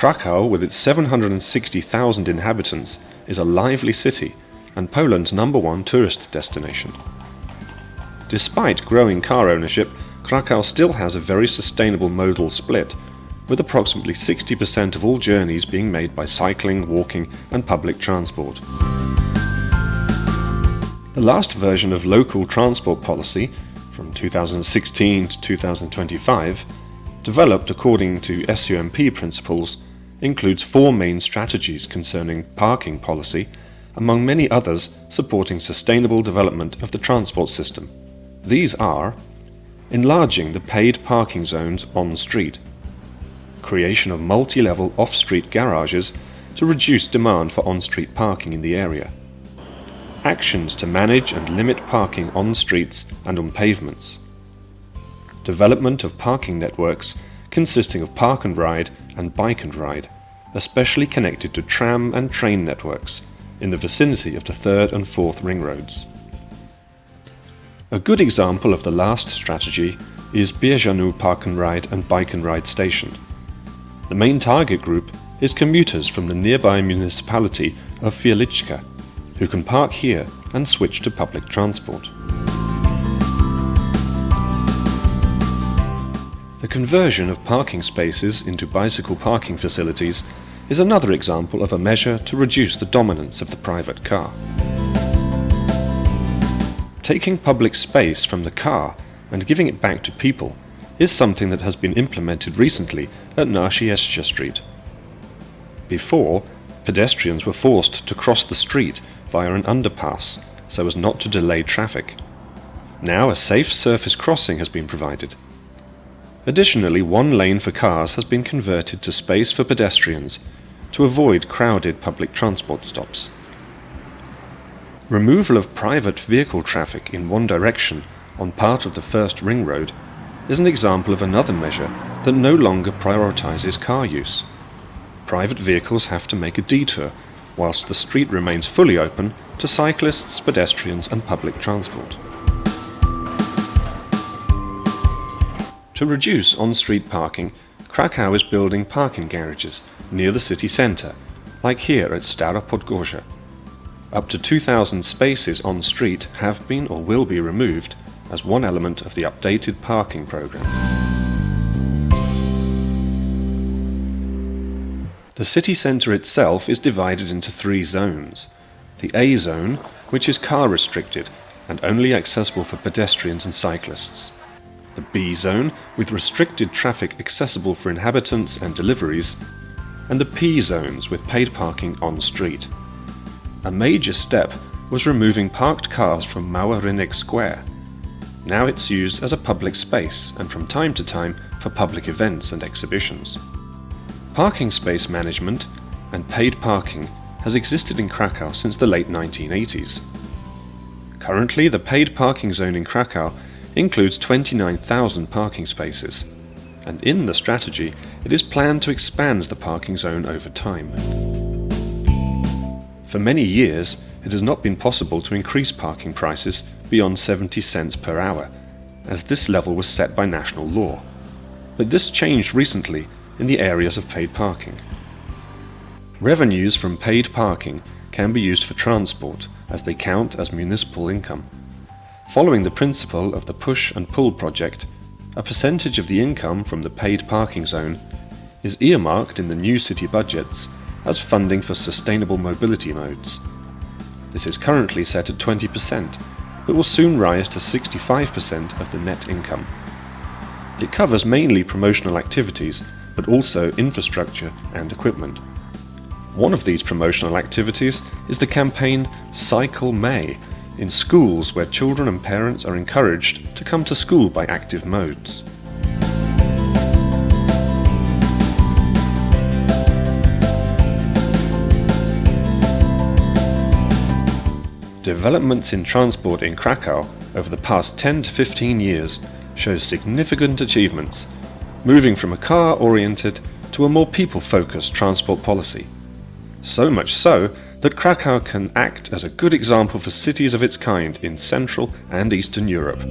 Krakow, with its 760,000 inhabitants, is a lively city and Poland's #1 tourist destination. Despite growing car ownership, Krakow still has a very sustainable modal split, with approximately 60% of all journeys being made by cycling, walking and public transport. The last version of local transport policy, from 2016 to 2025, developed according to SUMP principles, includes 4 main strategies concerning parking policy, among many others supporting sustainable development of the transport system. These are enlarging the paid parking zones on street, creation of multi-level off-street garages to reduce demand for on-street parking in the area, actions to manage and limit parking on streets and on pavements, development of parking networks consisting of park and ride and bike and ride, especially connected to tram and train networks in the vicinity of the 3rd and 4th ring roads. A good example of the last strategy is Bieżanów Park and Ride and Bike and Ride Station. The main target group is commuters from the nearby municipality of Wieliczka, who can park here and switch to public transport. The conversion of parking spaces into bicycle parking facilities is another example of a measure to reduce the dominance of the private car. Taking public space from the car and giving it back to people is something that has been implemented recently at Narcieszcza Street. Before, pedestrians were forced to cross the street via an underpass so as not to delay traffic. Now a safe surface crossing has been provided. Additionally, 1 lane for cars has been converted to space for pedestrians to avoid crowded public transport stops. Removal of private vehicle traffic in one direction on part of the first ring road is an example of another measure that no longer prioritizes car use. Private vehicles have to make a detour, whilst the street remains fully open to cyclists, pedestrians and public transport. To reduce on-street parking, Krakow is building parking garages near the city centre, like here at Stare Podgórze. Up to 2,000 spaces on street have been or will be removed as one element of the updated parking programme. The city centre itself is divided into 3 zones. The A zone, which is car restricted and only accessible for pedestrians and cyclists. The B zone, with restricted traffic accessible for inhabitants and deliveries. And the P zones, with paid parking on street. A major step was removing parked cars from Mały Rynek Square. Now it's used as a public space and from time to time for public events and exhibitions. Parking space management and paid parking has existed in Krakow since the late 1980s. Currently, the paid parking zone in Krakow includes 29,000 parking spaces, and in the strategy it is planned to expand the parking zone over time. For many years, it has not been possible to increase parking prices beyond 70 cents per hour, as this level was set by national law. But this changed recently in the areas of paid parking. Revenues from paid parking can be used for transport, as they count as municipal income. Following the principle of the push-and-pull project, a percentage of the income from the paid parking zone is earmarked in the new city budgets as funding for sustainable mobility modes. This is currently set at 20%, but will soon rise to 65% of the net income. It covers mainly promotional activities, but also infrastructure and equipment. One of these promotional activities is the campaign Cycle May, in schools where children and parents are encouraged to come to school by active modes. Developments in transport in Krakow over the past 10 to 15 years show significant achievements, moving from a car-oriented to a more people-focused transport policy. So much so that Krakow can act as a good example for cities of its kind in Central and Eastern Europe.